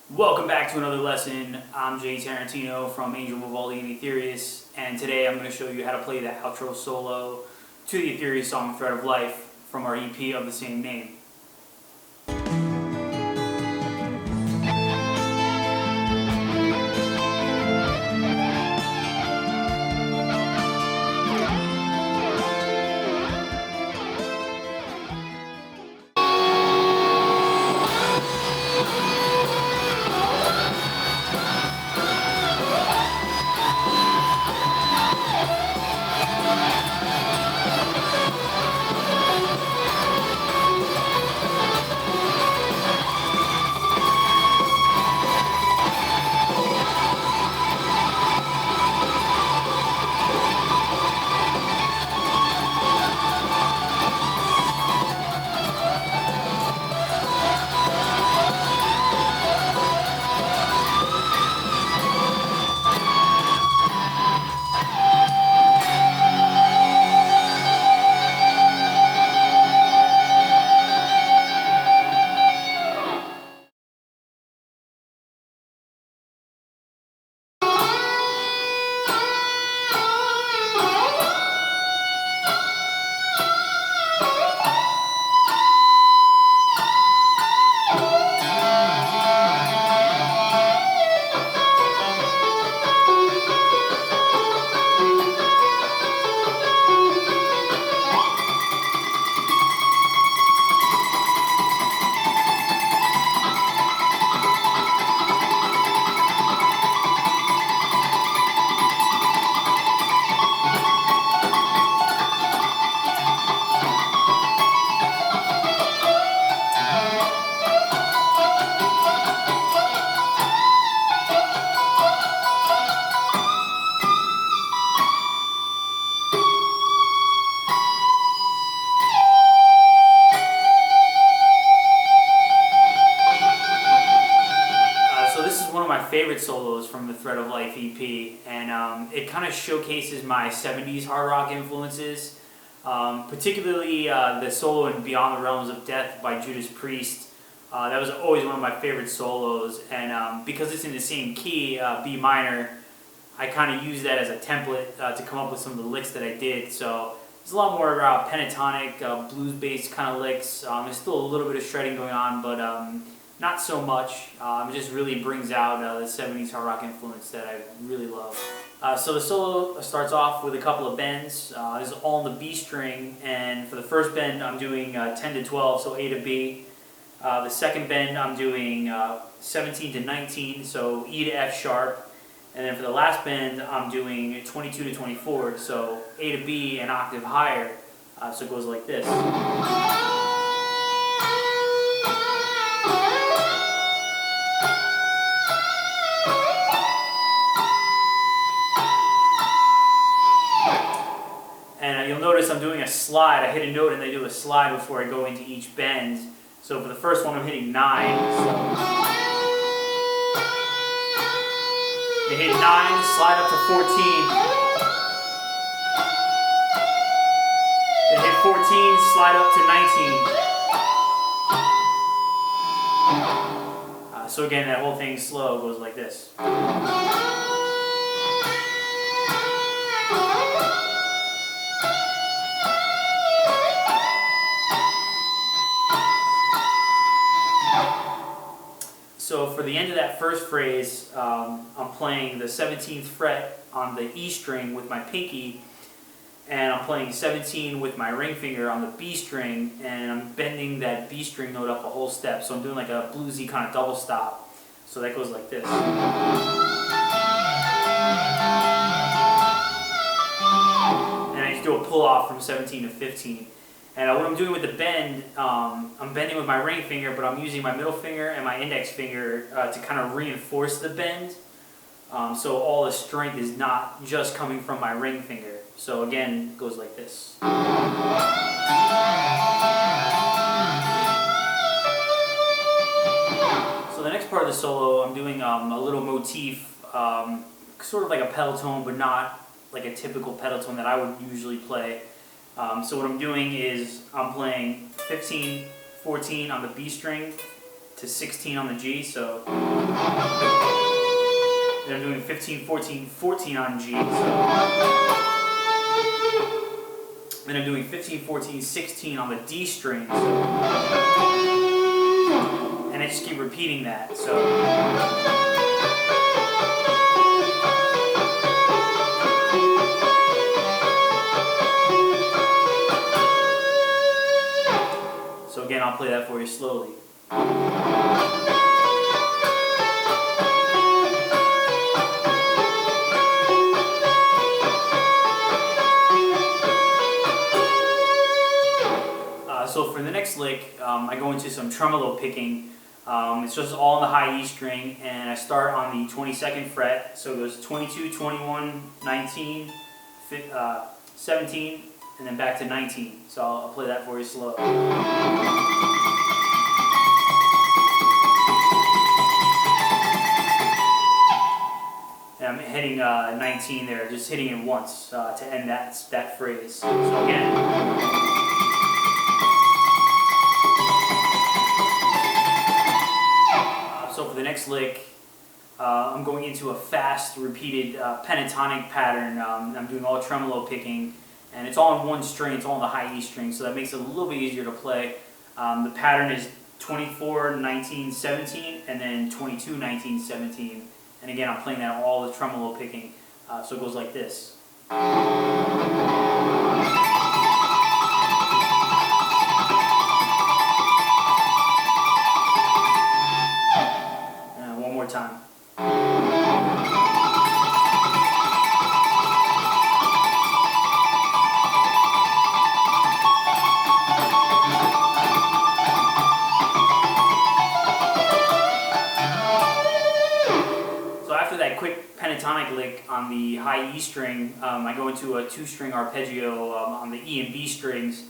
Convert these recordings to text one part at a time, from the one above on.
Welcome back to another lesson. I'm Tarantino from Angel Vivaldi and Etherius, and today I'm going to show you how to play the outro solo to the Etherius song Thread of Life from our EP of the same name. One of my favorite solos from the Thread of Life EP, and it kind of showcases my 70s hard rock influences, particularly the solo in Beyond the Realms of Death by Judas Priest. That was always one of my favorite solos, and because it's in the same key, B minor, I kind of use that as a template to come up with some of the licks that I did. So there's a lot more pentatonic, blues-based kind of licks. There's still a little bit of shredding going on, but not so much. It just really brings out the 70s hard rock influence that I really love. So the solo starts off with a couple of bends. This is all on the B string, and for the first bend I'm doing 10 to 12, so A to B. The second bend I'm doing 17 to 19, so E to F sharp. And then for the last bend I'm doing 22 to 24, so A to B, an octave higher. So it goes like this. And you'll notice I'm doing a slide. I hit a note and I do a slide before I go into each bend. So for the first one I'm hitting 9. So I hit 9, slide up to 14. Then hit 14, slide up to 19. So again, that whole thing slow goes like this. So for the end of that first phrase, I'm playing the 17th fret on the E string with my pinky, and I'm playing 17 with my ring finger on the B string, and I'm bending that B string note up a whole step. So I'm doing like a bluesy kind of double stop. So that goes like this. And I just do a pull off from 17 to 15. And what I'm doing with the bend, I'm bending with my ring finger, but I'm using my middle finger and my index finger to kind of reinforce the bend. So all the strength is not just coming from my ring finger. So again, it goes like this. So the next part of the solo, I'm doing a little motif, sort of like a pedal tone, but not like a typical pedal tone that I would usually play. So what I'm doing is I'm playing 15, 14 on the B string, to 16 on the G, so then I'm doing 15, 14, 14 on G, so then I'm doing 15, 14, 16 on the D string, so, and I just keep repeating that, so. So again, I'll play that for you slowly. So for the next lick, I go into some tremolo picking. It's just all on the high E string, and I start on the 22nd fret. So it goes 22, 21, 19, 17, and then back to 19. So I'll play that for you slow. And I'm hitting 19 there, just hitting it once to end that phrase. So again. So for the next lick, I'm going into a fast, repeated pentatonic pattern. I'm doing all tremolo picking, and it's all in one string. It's all on the high E string, so that makes it a little bit easier to play. The pattern is 24, 19, 17, and then 22, 19, 17. And again, I'm playing that all the tremolo picking. So it goes like this. One more time. So after that quick pentatonic lick on the high E string, I go into a 2-string arpeggio on the E and B strings.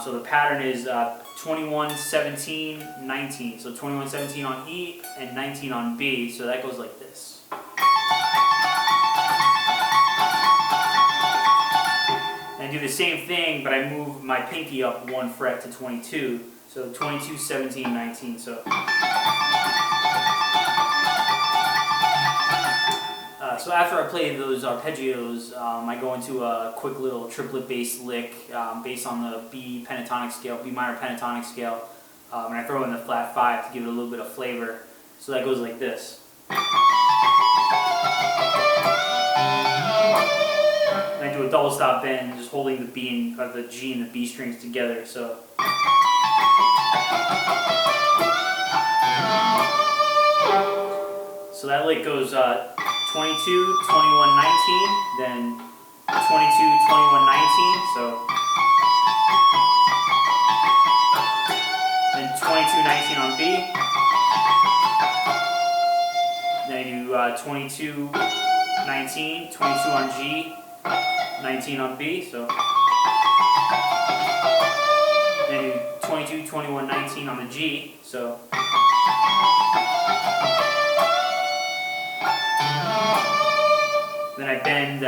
So the pattern is 21, 17, 19. So 21, 17 on E and 19 on B. So that goes like this. And I do the same thing, but I move my pinky up 1 fret to 22. So 22, 17, 19. So after I play those arpeggios, I go into a quick little triplet bass lick based on the B pentatonic scale, B minor pentatonic scale, and I throw in the flat 5 to give it a little bit of flavor. So that goes like this. And I do a double stop bend, just holding the B and the G and the B strings together. So. So that lick goes 22, 21, 19, then 22, 21, 19, so then 22, 19 on B, then I do 22, 19, 22 on G, 19 on B, so then I do 22, 21, 19 on the G, so then I bend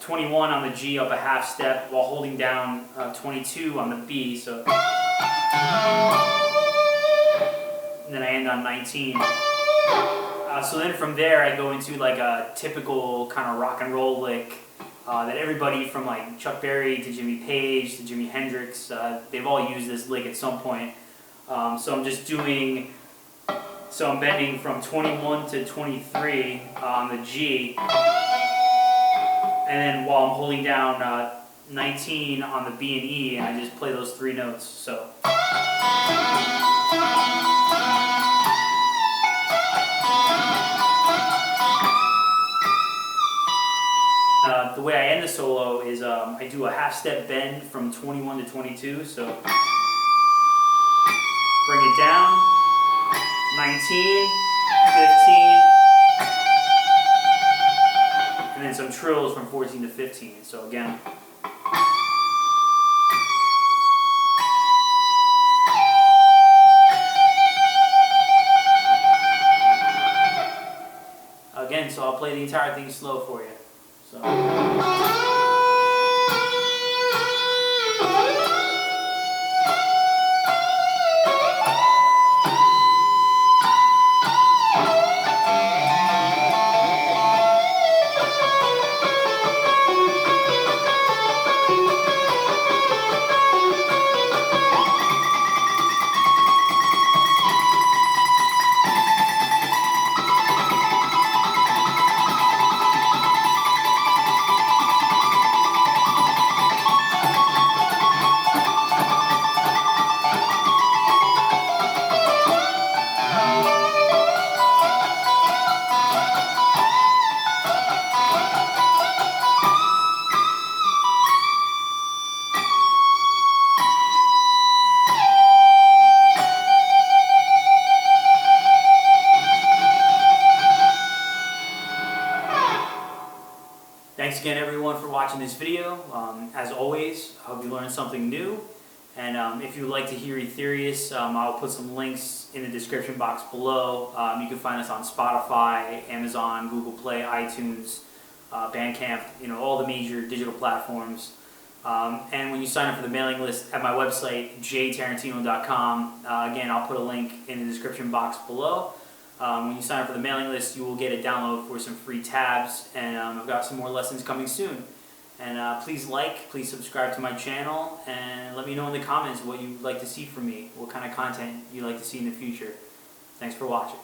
21 on the G up a half step while holding down 22 on the B, so. And then I end on 19. So then from there I go into like a typical kind of rock and roll lick that everybody from like Chuck Berry to Jimmy Page to Jimi Hendrix, they've all used this lick at some point. So I'm just doing, so I'm bending from 21 to 23 on the G. And then while I'm holding down 19 on the B and E, and I just play those 3 notes. So. The way I end the solo is I do a half step bend from 21 to 22. So bring it down, 19, 15. And then some trills from 14 to 15. So again. Again, so I'll play the entire thing slow for you. So. thanks again everyone for watching this video. As always, I hope you learned something new. And if you'd like to hear Etherius, I'll put some links in the description box below. You can find us on Spotify, Amazon, Google Play, iTunes, Bandcamp, all the major digital platforms. And when you sign up for the mailing list at my website, jtarantino.com, again, I'll put a link in the description box below. When you sign up for the mailing list, you will get a download for some free tabs, and I've got some more lessons coming soon. And please subscribe to my channel, and let me know in the comments what you'd like to see from me, what kind of content you'd like to see in the future. Thanks for watching.